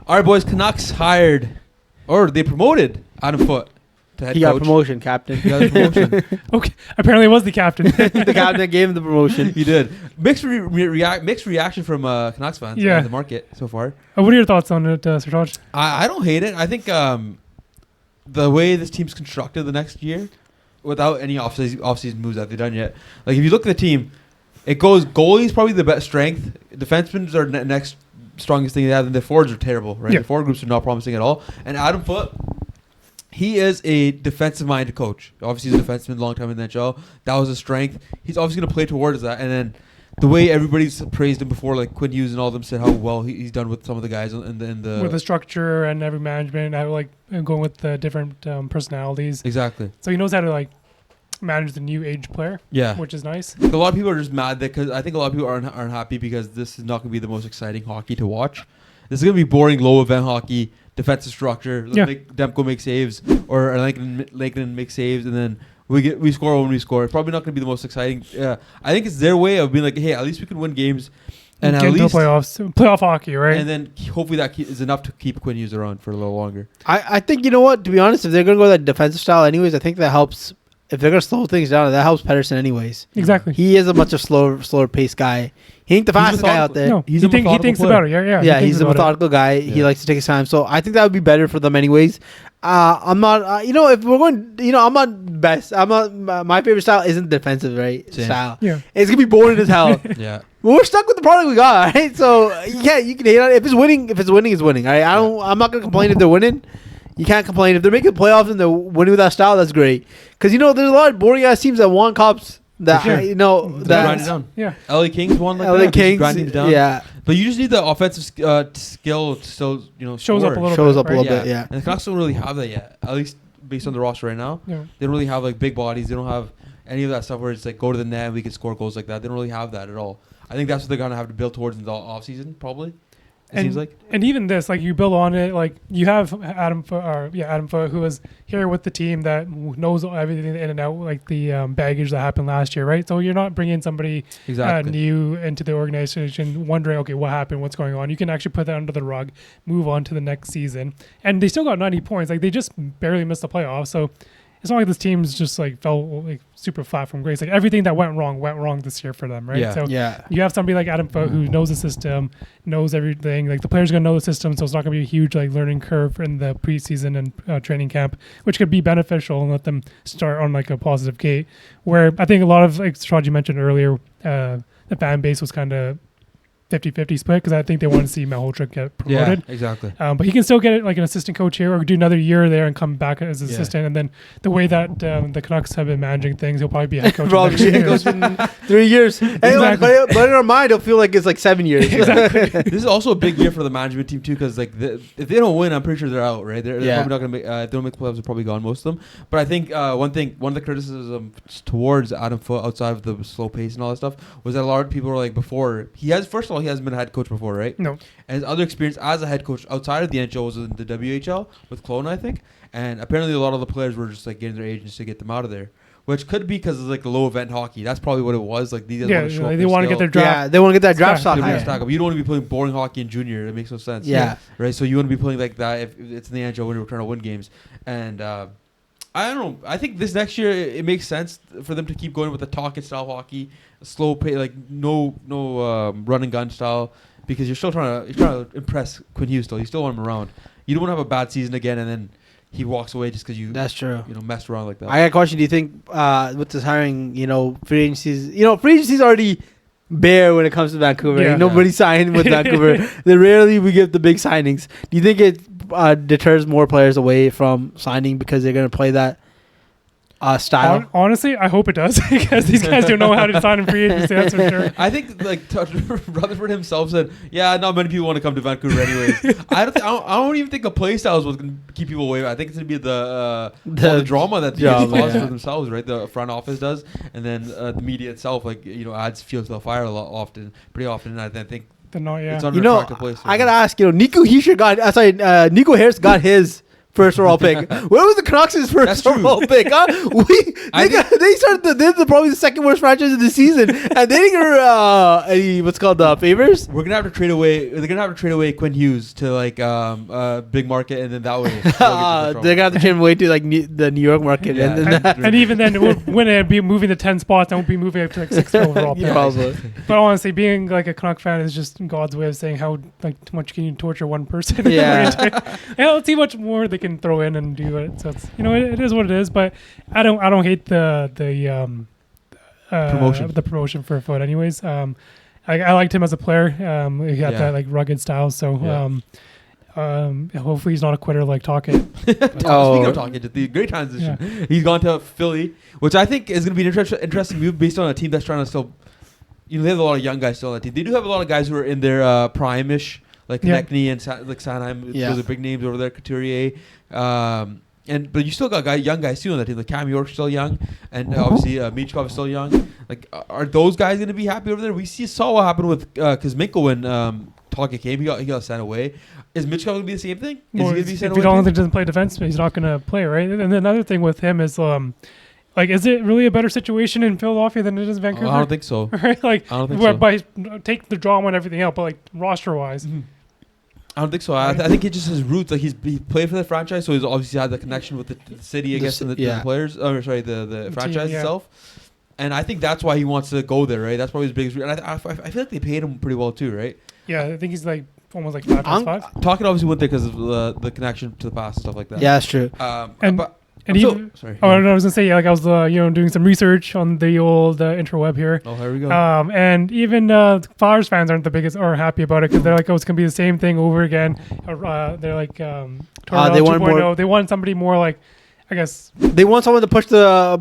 All right, boys. Canucks hired, or they promoted Adam Foote to head coach. He got promotion, captain. He got a promotion. Okay, apparently it was the captain. The captain gave him the promotion. He did. Mixed reaction from Canucks fans in the market so far. What are your thoughts on it, Sir Todd? I don't hate it. I think the way this team's constructed the next year, without any off-season moves that they've done yet. Like if you look at the team, it goes goalie's probably the best strength. Defensemen are next strongest thing they have, and the forwards are terrible, right? Yeah. The forward groups are not promising at all. And Adam Foote, he is a defensive-minded coach. Obviously, he's a defenseman, long time in the NHL. That was his strength. He's obviously going to play towards that. And then the way everybody's praised him before, like Quinn Hughes and all of them said how well he's done with some of the guys in the with the structure and every management, I like going with the different personalities. Exactly. So he knows how to like manage the new age player. Yeah, which is nice. A lot of people are just mad that because I think a lot of people aren't happy because this is not going to be the most exciting hockey to watch. This is going to be boring, low event hockey, defensive structure. Demko make saves or Lankinen make saves, and then we score when we score. It's probably not going to be the most exciting. I think it's their way of being like, hey, at least we can win games. And at least playoff hockey, right? And then hopefully that is enough to keep Quinn Hughes around for a little longer. I think, you know what, to be honest, if they're going to go that defensive style anyways, I think that helps. If they're going to slow things down, that helps Pettersson anyways. Exactly. He is a much of slower paced guy. He ain't the fastest guy out there. No, he thinks about it. Yeah, he's a methodical guy. Yeah. He likes to take his time. So I think that would be better for them anyways. I'm not, if we're going, I'm not best. My favorite style isn't defensive, right? Same. Style. Yeah. It's going to be boring as hell. Yeah. Well, we're stuck with the product we got, right? So you can hate on it. If it's winning, it's winning. All right? I'm not going to complain if they're winning. You can't complain. If they're making playoffs and they're winning with that style, that's great. Because, there's a lot of boring ass teams that want cups that, grind it down. Yeah. LA Kings won like LA that. Kings, grinding it down. yeah. But you just need the offensive skill to still, shows score. up a little bit, yeah. And the Canucks don't really have that yet, at least based on the roster right now. Yeah. They don't really have like big bodies. They don't have any of that stuff where it's like go to the net and we can score goals like that. They don't really have that at all. I think that's what they're going to have to build towards in the offseason, probably. It seems like. And even this, like you build on it, like you have Adam Foote, who was here with the team that knows everything in and out, like the baggage that happened last year, right? So you're not bringing somebody new into the organization wondering, okay, what happened, what's going on. You can actually put that under the rug, move on to the next season. And they still got 90 points. Like they just barely missed the playoffs. So it's not like this team's just like fell like super flat from grace. Like everything that went wrong this year for them, right? Yeah. So you have somebody like Adam Foote who knows the system, knows everything. Like the players are gonna know the system, so it's not gonna be a huge like learning curve in the preseason and training camp, which could be beneficial and let them start on like a positive gate. Where I think a lot of like Straji mentioned earlier, the fan base was kind of 50-50 split because I think they want to see Malhotra get promoted. Yeah, exactly. But he can still get it like an assistant coach here or do another year there and come back as an assistant. And then the way that the Canucks have been managing things, he'll probably be a head coach. Probably be head coach in 3 years. Exactly. But in our mind, it'll feel like it's like 7 years. Exactly. This is also a big year for the management team too because like if they don't win, I'm pretty sure they're out, right? They're probably not going to make. If they don't make the playoffs, they're probably gone, most of them. But I think one of the criticisms towards Adam Foote outside of the slow pace and all that stuff was that a lot of people were like before he hasn't been a head coach before, right? No. And his other experience as a head coach outside of the NHL was in the WHL with Kelowna, I think. And apparently a lot of the players were just like getting their agents to get them out of there, which could be because of like the low event hockey. That's probably what it was. Like these guys they want to get their draft. Yeah, they want to get that draft stock higher. You don't want to be playing boring hockey in junior. It makes no sense. Yeah. Right. So you want to be playing like that if it's in the NHL when you're trying to win games. And I don't know. I think this next year it makes sense for them to keep going with the Tocchet style hockey, slow pace, like no run and gun style. Because you're trying to impress Quinn Hughes still. You still want him around. You don't want to have a bad season again and then he walks away just because you. That's true. Messed around like that. I got a question. Do you think with this hiring, free agencies, free agencies already bare when it comes to Vancouver. Yeah, nobody signed with Vancouver. Rarely we get the big signings. Do you think it deters more players away from signing because they're going to play that style? Honestly, I hope it does because these guys don't know how to sign in free agency. That's for sure. I think Rutherford himself said, "Yeah, not many people want to come to Vancouver anyways." I don't even think the play style is what's going to keep people away. I think it's going to be the drama that the cause for themselves, right? The front office does, and then the media itself, adds fuel to the fire pretty often. And I think it's under attractive place. I gotta ask, Nico Harris got his first overall pick. Where was the Canucks' first overall pick? Huh? They're probably the second worst franchise of the season, and they didn't get any what's called favors. We're gonna have to trade away. They're gonna have to trade away Quinn Hughes to like big market, and then that way they're gonna have to trade him away to like the New York market, and even then, when it'd be moving to 10 spots, I won't be moving up to like 6th overall pick. But honestly, being like a Canuck fan is just God's way of saying how like much can you torture one person. Yeah, let's see much more they can throw in and do it. So it's it is what it is. But I don't hate the promotion for Foote anyways. I liked him as a player. He had that like rugged style. So hopefully he's not a quitter like Tocchet. Speaking of Tocchet, the great transition. Yeah. He's gone to Philly, which I think is going to be an interesting move based on a team that's trying to still. They have a lot of young guys still on that team. They do have a lot of guys who are in their prime-ish, like Konechny and Sanheim. Those are big names over there. Couturier. But you still got young guys too on that team. Like Cam York's still young, and obviously Michkov is still young. Like, are those guys going to be happy over there? We saw what happened with Kuzmenko when Tocchet came. He got sent away. Is Michkov going to be the same thing? Is he going to be sent away? If he doesn't play defense, he's not going to play, right? And then another thing with him is like, is it really a better situation in Philadelphia than it is in Vancouver? I don't think so. Right? Like, I don't think so. By take the drama and everything out, but like roster wise. Mm-hmm. I don't think so. I think it just his roots. Like he played for the franchise, so he's obviously had the connection with the city, I guess, and the players. The franchise itself. And I think that's why he wants to go there, right? That's probably his biggest reason. And I feel like they paid him pretty well too, right? Yeah, I think he's like almost like 5+5. Tocchet obviously went there because of the connection to the past and stuff like that. Yeah, that's true. Sorry. I was gonna say, I was doing some research on the old interweb here. Oh, here we go. And even Flyers fans aren't the biggest or happy about it because they're like, it's gonna be the same thing over again. They're like, they want more. They want somebody more like, I guess they want someone to push Michkov.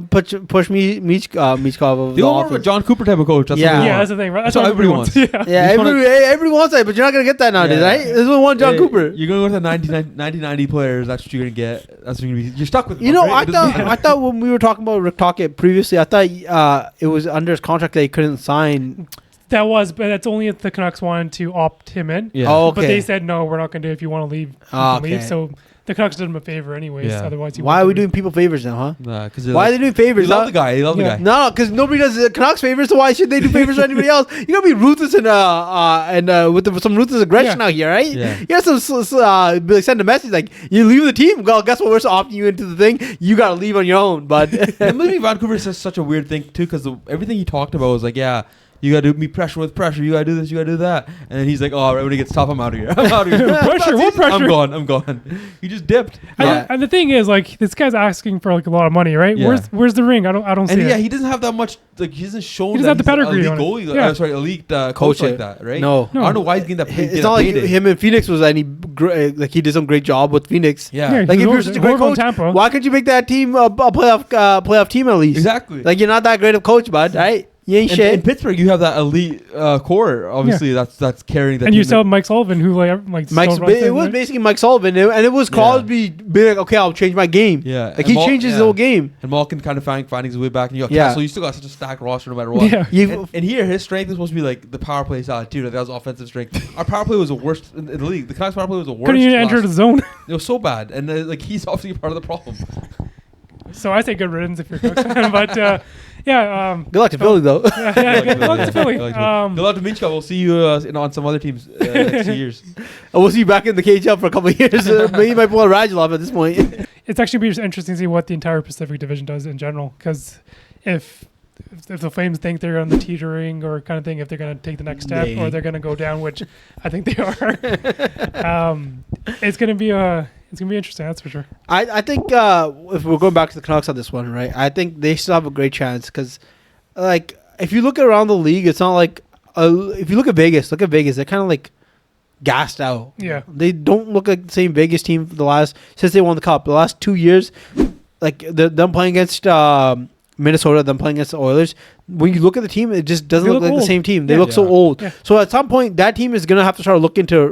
They want more John Cooper type of coach. That's that's the thing, right? That's what everybody wants. Everybody wants that, but you're not gonna get that nowadays, right? There's only one John Cooper. You're gonna go to the 1990 players. That's what you're gonna get. That's what you're stuck with. I thought when we were talking about Rick Tocchet previously, I thought it was under his contract that he couldn't sign. That was, but that's only if the Canucks wanted to opt him in. Yeah. Oh, okay. But they said no, we're not gonna do it. If you want to leave, you can leave. So the Canucks did him a favor anyways. Yeah. Otherwise, why are we doing people favors now, huh? Nah, why are they doing favors? They love the guy. They love the guy. No, because nobody does the Canucks favors, so why should they do favors for anybody else? You gotta be ruthless and with some ruthless aggression out here, right? Yeah. You gotta send a message like, you leave the team. Well, guess what? We're opting you into the thing. You gotta leave on your own. But maybe Vancouver says such a weird thing too, because everything he talked about was like, you gotta do me pressure with pressure. You gotta do this. You gotta do that. And then he's like, "Oh, right when it gets tough, I'm out of here. Pressure. What pressure? I'm gone. He just dipped. And the thing is, like, this guy's asking for like a lot of money, right? Yeah. Where's the ring? I don't see it. Yeah, he doesn't have that much. Like, he hasn't shown. He doesn't have the pedigree. Elite coach like that, right? No. I don't know why he's getting that. It's not like him and Phoenix was any like he did some great job with Phoenix. Yeah. Like if you're such a great coach, why couldn't you make that team a playoff team at least? Exactly. Like you're not that great of coach, bud, right? You ain't shit. In Pittsburgh, you have that elite core. Obviously, that's carrying that. And you still have Mike Sullivan, who it was basically Mike Sullivan, and it was Crosby being like, okay, I'll change my game. Yeah, like he changes his whole game. And Malkin kind of finding his way back, and you got Kessel. You still got such a stacked roster no matter what. Yeah. And here, his strength is supposed to be like the power play side too. Like that was offensive strength. Our power play was the worst in the league. The Canucks power play was the worst. Couldn't even enter the zone. It was so bad, and like he's obviously part of the problem. So I say good riddance if you're a Canucks fan, but good luck to Philly though. Good luck to Philly. Good luck to Minchka. We'll see you on some other teams next 2 years. We'll see you back in the KHL for a couple of years. Maybe you might pull a Radulov at this point. It's actually be interesting to see what the entire Pacific Division does in general, because if the Flames think they're on the teetering or kind of thing, if they're going to take the next step or they're going to go down, which I think they are, it's going to be interesting, that's for sure. I think if we're going back to the Canucks on this one, right, I think they still have a great chance because, like, if you look around the league, it's not like if you look at Vegas, they're kind of like gassed out. Yeah, they don't look like the same Vegas team since they won the Cup. The last 2 years, like them playing against Minnesota, them playing against the Oilers. When you look at the team, it just doesn't look like the same team. They look so old. Yeah. So at some point, that team is going to have to start looking to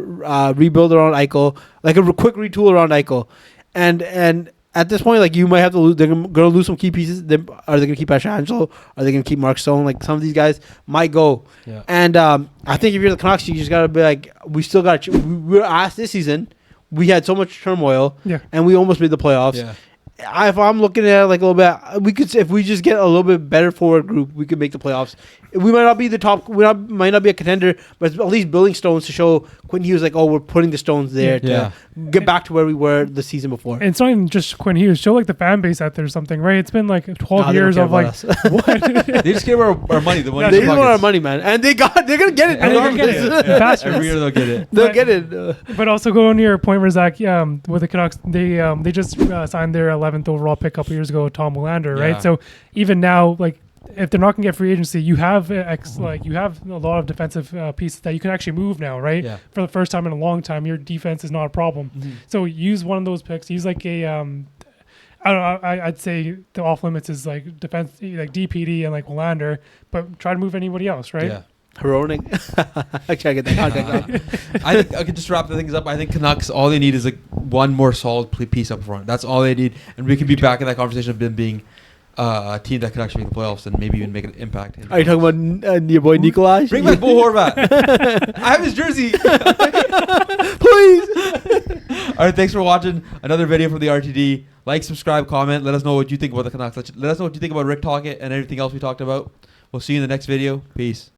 rebuild around Eichel, like a quick retool around Eichel. And at this point, like you might have to lose. They're going to lose some key pieces. Are they going to keep Pietrangelo? Are they going to keep Mark Stone? Like some of these guys might go. Yeah. And I think if you're the Canucks, you just got to be like, we still got. We were asked this season. we had so much turmoil, and we almost made the playoffs. Yeah. If I'm looking at it like a little bit, we could, if we just get a little bit better forward group, we could make the playoffs. We might not be the top, might not be a contender, but at least building stones to show Quinn Hughes like, oh, we're putting the stones there to get back to where we were the season before. And it's not even just Quinn Hughes. Show like the fan base out there or something, right? It's been like 12 years of like what? They just care about our money. The money. They just want our money, man, and they're gonna get it. Every year they'll get it. They'll get it. But also going to your point, Razak, with the Canucks, they just signed their 11th overall pick a couple years ago, Tom Willander, right? So even now, like, if they're not going to get free agency, you have you have a lot of defensive pieces that you can actually move now, right? Yeah. For the first time in a long time, your defense is not a problem. Mm-hmm. So use one of those picks. Use like a I don't know. I'd say the off limits is like defense, like DPD and like Willander, but try to move anybody else, right? Yeah. Heronic. Actually, I get that contact. I think I could just wrap the things up. I think Canucks, all they need is like one more solid piece up front. That's all they need, and we can be back in that conversation of them being a team that can actually make the playoffs and maybe even make an impact. Are you talking about your boy Nikolaj? Bring back Bo Horvat. I have his jersey. Please. All right, thanks for watching another video from the RTD. Like, subscribe, comment. Let us know what you think about the Canucks. Let us know what you think about Rick Tocchet and everything else we talked about. We'll see you in the next video. Peace.